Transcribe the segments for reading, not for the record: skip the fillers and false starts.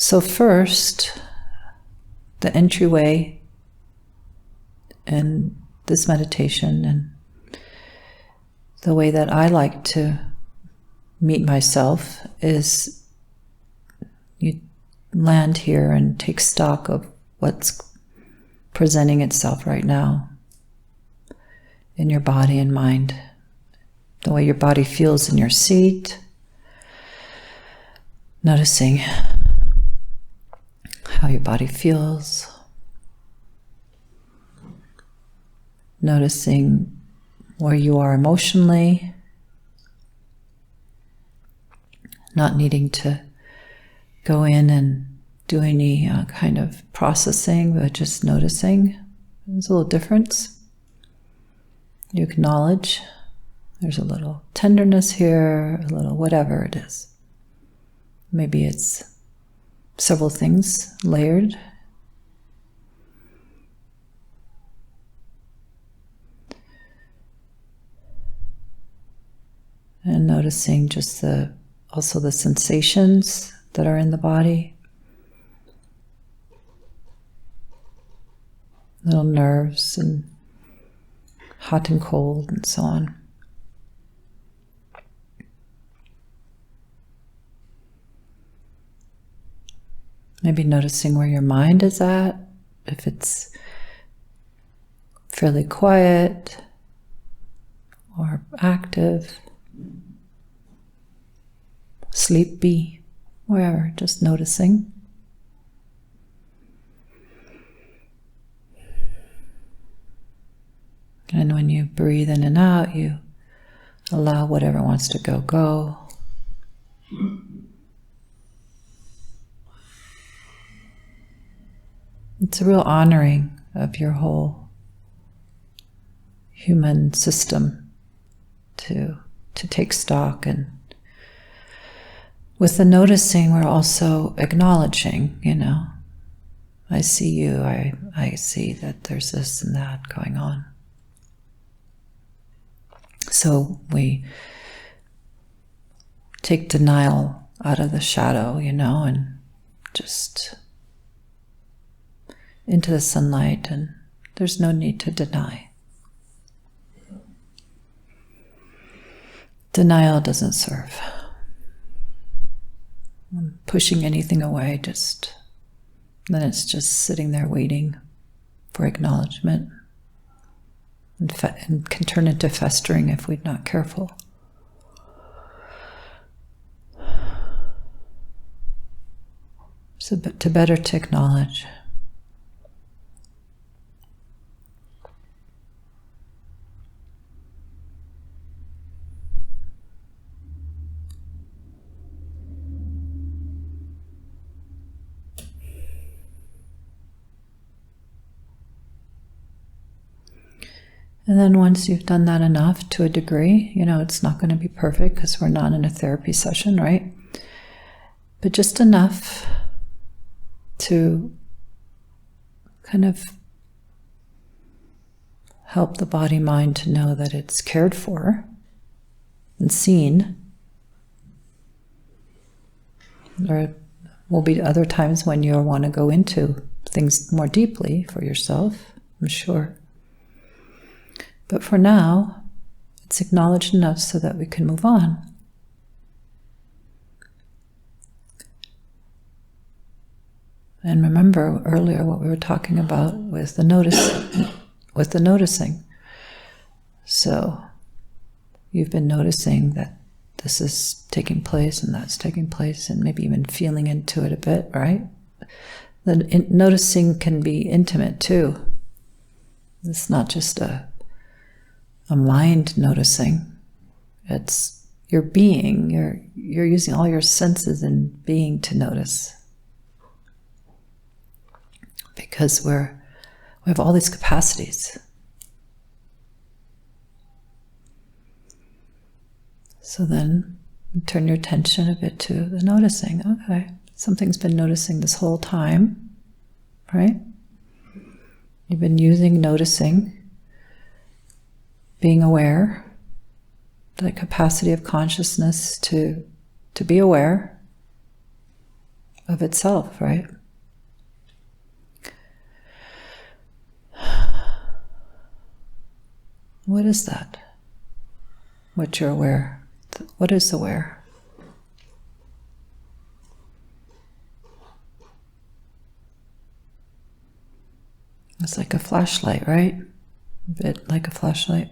So first, the entryway in this meditation, and the way that I like to meet myself, is you land here and take stock of what's presenting itself right now in your body and mind. The way your body feels in your seat, noticing how your body feels, noticing where you are emotionally, not needing to go in and do any kind of processing, but just noticing. There's a little difference. You acknowledge there's a little tenderness here, a little whatever it is. Maybe it's several things layered. And noticing just also the sensations that are in the body. Little nerves and hot and cold and so on. Maybe noticing where your mind is at, if it's fairly quiet or active, sleepy, wherever, just noticing. And when you breathe in and out, you allow whatever wants to go, go. It's a real honoring of your whole human system to take stock. And with the noticing, we're also acknowledging, I see you, I see that there's this and that going on. So we take denial out of the shadow, and just into the sunlight, and there's no need to deny. Denial doesn't serve. Pushing anything away, then it's just sitting there waiting for acknowledgement, and can turn into festering if we're not careful. So to better to acknowledge. And then once you've done that enough to a degree, it's not going to be perfect because we're not in a therapy session, right? But just enough to kind of help the body-mind to know that it's cared for and seen. There will be other times when you'll want to go into things more deeply for yourself, I'm sure. But for now, it's acknowledged enough so that we can move on. And remember earlier what we were talking about with the noticing. So you've been noticing that this is taking place and that's taking place, and maybe even feeling into it a bit, right? The noticing can be intimate too. It's not just a mind noticing. It's your being. You're using all your senses and being to notice. Because we have all these capacities. So then turn your attention a bit to the noticing. Okay, something's been noticing this whole time, right? You've been using noticing, being aware, the capacity of consciousness to be aware of itself, right? What is that? What you're aware? What is aware? It's like a flashlight, right? A bit like a flashlight.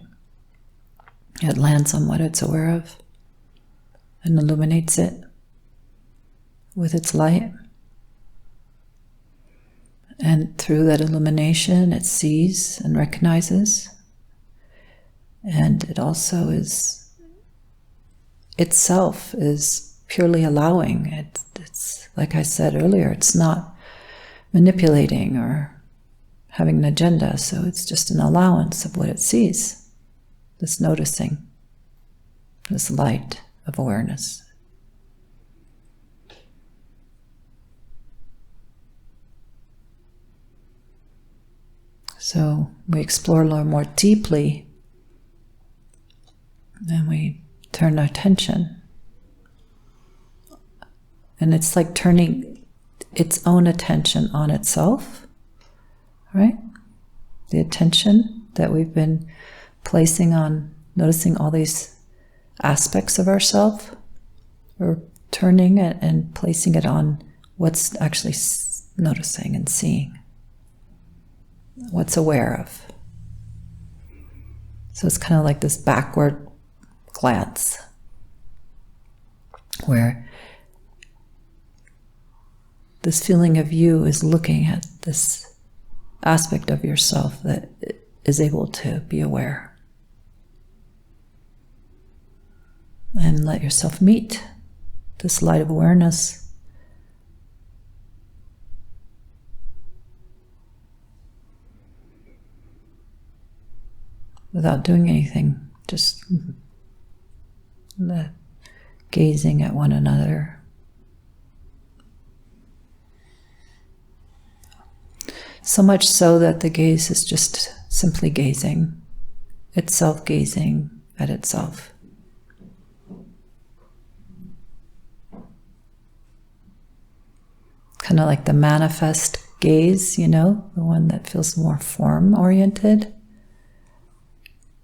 It lands on what it's aware of and illuminates it with its light. And through that illumination, it sees and recognizes. And it also is, itself is purely allowing. It's like I said earlier, it's not manipulating or having an agenda, so it's just an allowance of what it sees, this noticing, this light of awareness. So we explore a little more deeply, and we turn our attention. And it's like turning its own attention on itself, right? The attention that we've been placing on noticing all these aspects of ourself, we're turning it and placing it on what's actually noticing and seeing, what's aware of. So it's kind of like this backward glance where this feeling of you is looking at this aspect of yourself that is able to be aware. And let yourself meet this light of awareness. Without doing anything, just gazing at one another. So much so that the gaze is just simply gazing, itself gazing at itself. Kind of like the manifest gaze, you know, the one that feels more form-oriented,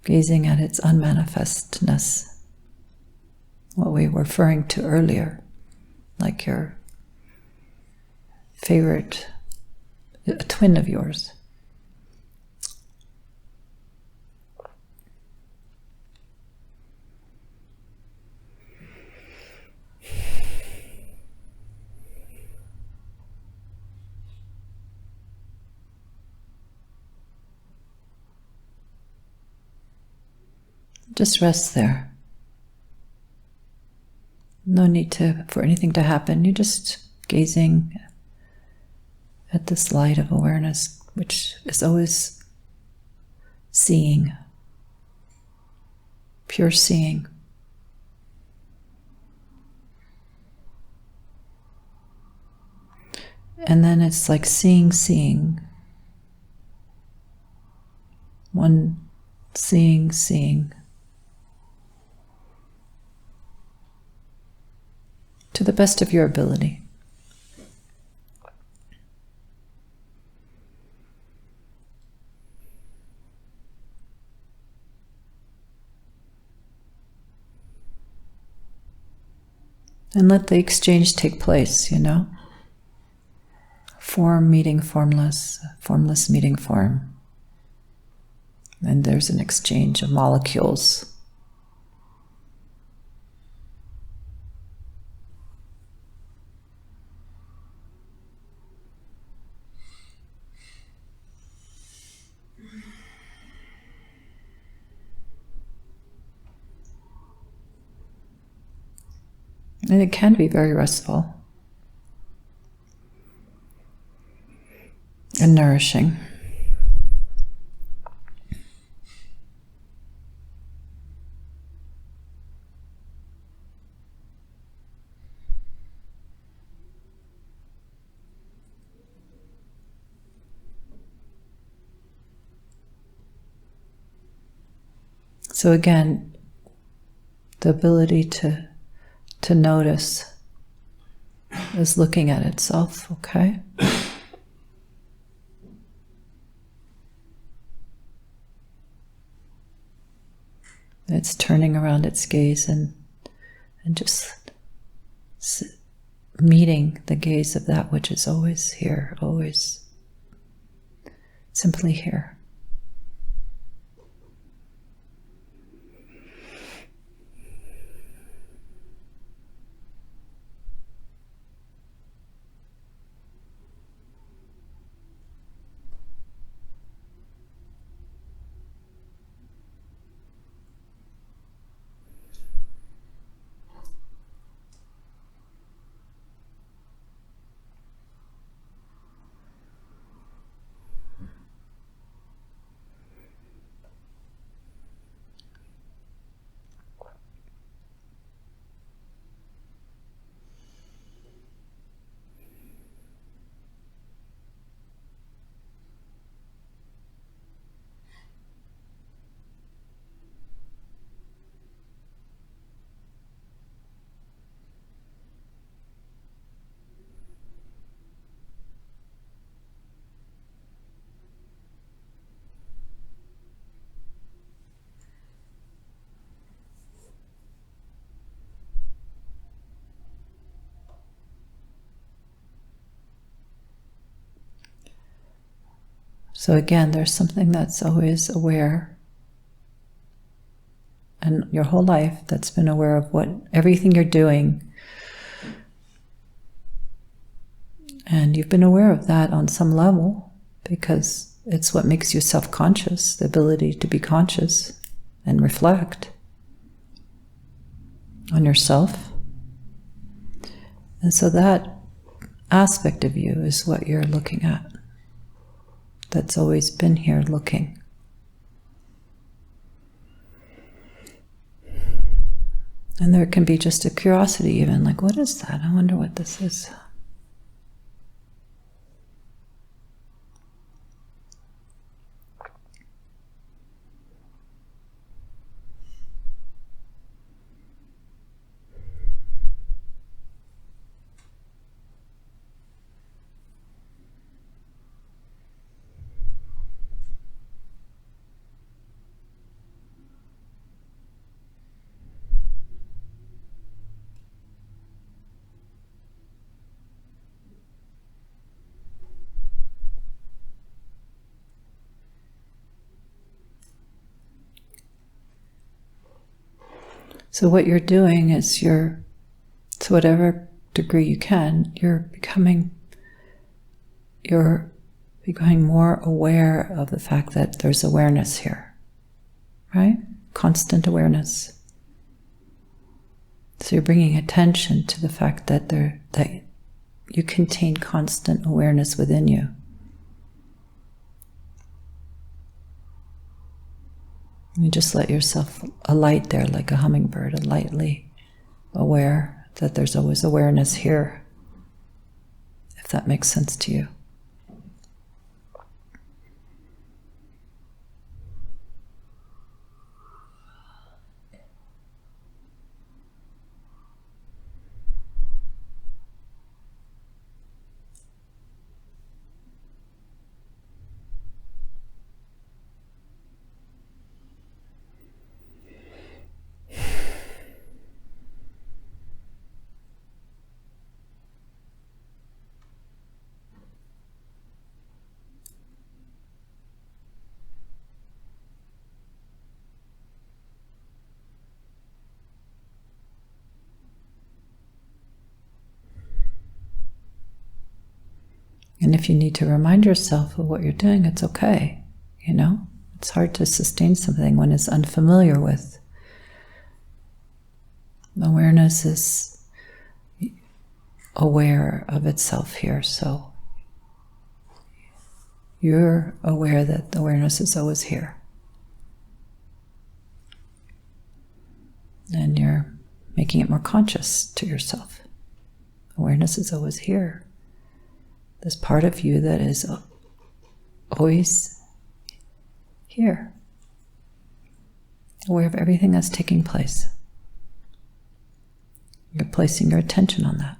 gazing at its unmanifestness, what we were referring to earlier, like your favorite, a twin of yours. Just rest there. No need for anything to happen. You're just gazing at this light of awareness, which is always seeing, pure seeing. And then it's like seeing. One seeing. To the best of your ability. And let the exchange take place, you know? Form meeting formless, formless meeting form. And there's an exchange of molecules. And it can be very restful and nourishing. So again, the ability to notice is looking at itself, okay? It's turning around its gaze and just meeting the gaze of that which is always here, always simply here. So again, there's something that's always aware, and your whole life that's been aware of what everything you're doing. And you've been aware of that on some level because it's what makes you self-conscious, the ability to be conscious and reflect on yourself. And so that aspect of you is what you're looking at. That's always been here looking. And there can be just a curiosity even, like, what is that? I wonder what this is. So what you're doing is to whatever degree you can, you're becoming more aware of the fact that there's awareness here, right? Constant awareness. So you're bringing attention to the fact that you contain constant awareness within you. You just let yourself alight there like a hummingbird, lightly aware that there's always awareness here, if that makes sense to you. And if you need to remind yourself of what you're doing, it's okay, you know? It's hard to sustain something when it's unfamiliar with. Awareness is aware of itself here, so you're aware that the awareness is always here. And you're making it more conscious to yourself. Awareness is always here. This part of you that is always here, aware of everything that's taking place. You're placing your attention on that.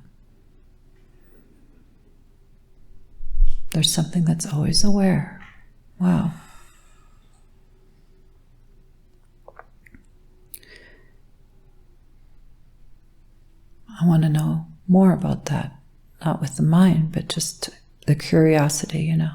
There's something that's always aware. Wow. I want to know more about that. Not with the mind, but just the curiosity, you know.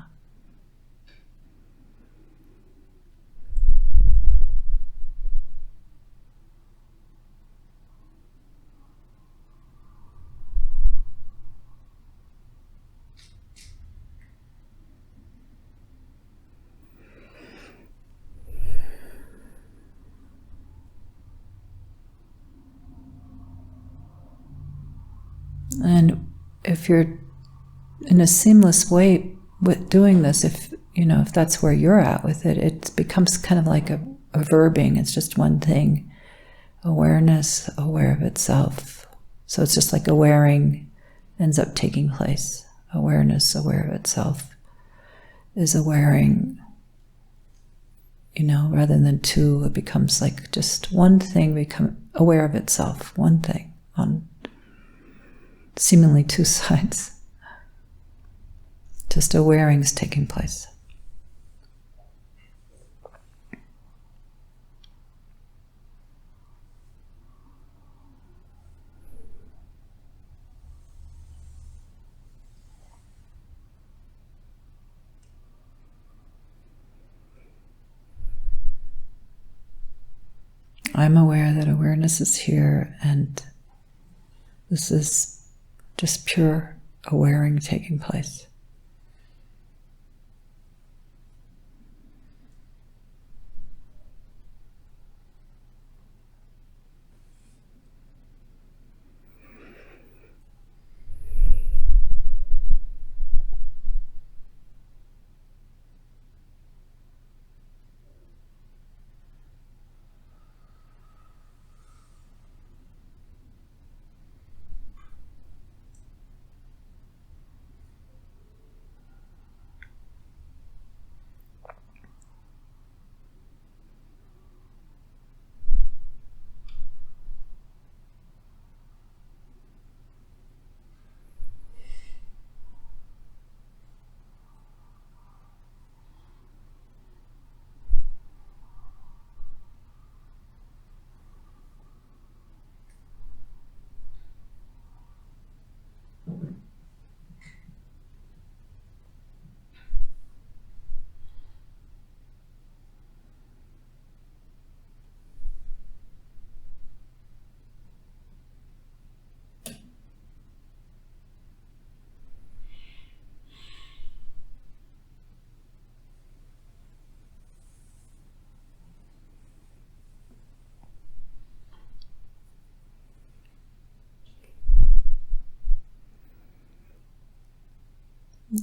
And if you're in a seamless way with doing this, if that's where you're at with it, it becomes kind of like a verbing. It's just one thing. Awareness, aware of itself. So it's just like awareing ends up taking place. Awareness, aware of itself is awareing, rather than two, it becomes like just one thing become aware of itself, one thing on seemingly two sides. Just awareing is taking place. I'm aware that awareness is here, and this is just pure awareing taking place.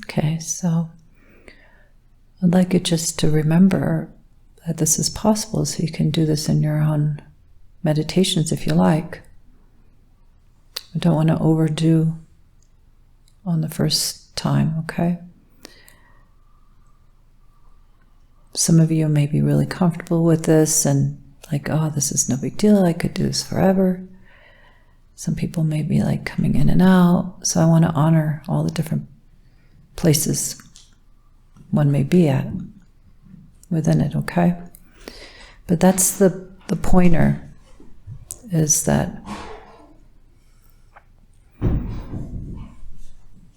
Okay, so I'd like you just to remember that this is possible, so you can do this in your own meditations if you like. I don't want to overdo on the first time, okay? Some of you may be really comfortable with this and like, oh, this is no big deal, I could do this forever. Some people may be like coming in and out, so I want to honor all the different places one may be at within it, okay? But that's the pointer, is that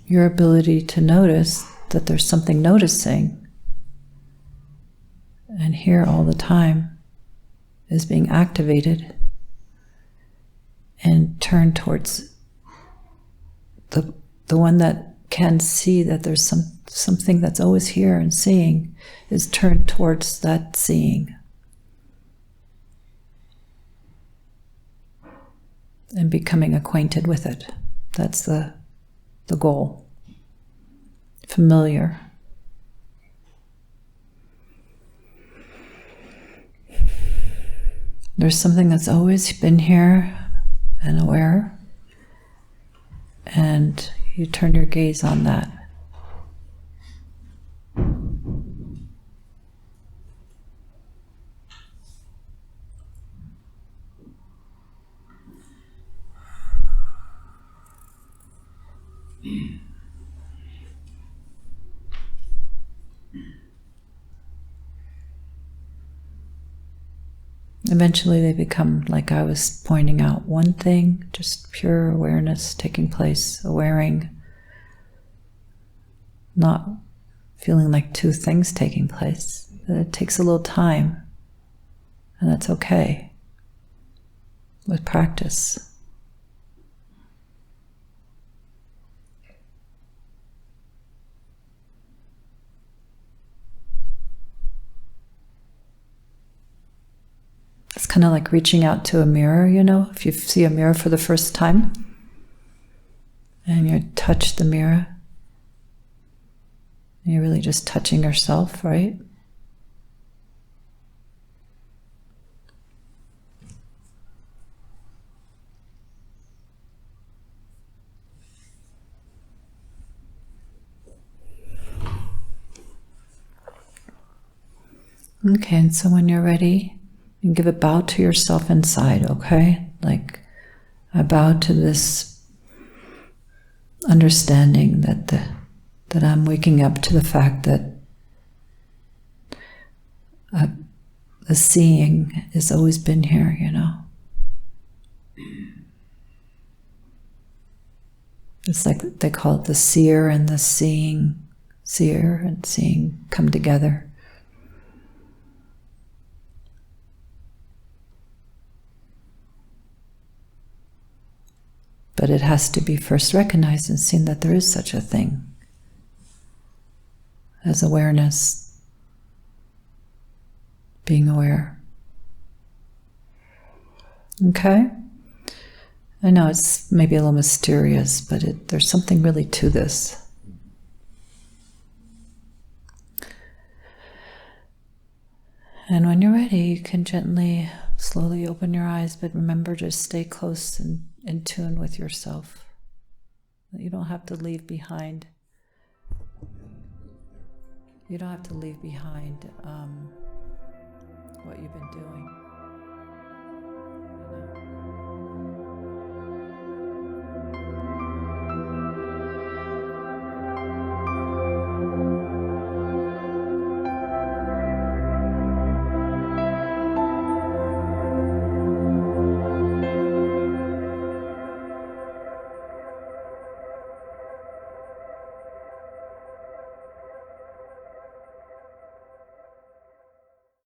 your ability to notice that there's something noticing and here all the time is being activated and turned towards the one that can see that there's something that's always here and seeing is turned towards that seeing. And becoming acquainted with it. That's the goal. Familiar. There's something that's always been here and aware, and you turn your gaze on that. Eventually they become, like I was pointing out, one thing, just pure awareness taking place, awareing, not feeling like two things taking place. It takes a little time, and that's okay with practice. It's kind of like reaching out to a mirror, you know, if you see a mirror for the first time and you touch the mirror, you're really just touching yourself, right? Okay, and so when you're ready, you give a bow to yourself inside, okay? Like I bow to this understanding that I'm waking up to the fact that the seeing has always been here, you know? It's like they call it the seer and the seeing, seer and seeing come together. But it has to be first recognized and seen that there is such a thing as awareness, being aware. Okay? I know it's maybe a little mysterious, but there's something really to this. And when you're ready, you can gently, slowly open your eyes, but remember, just stay close and in tune with yourself. You don't have to leave behind. You don't have to leave behind what you've been doing. You know?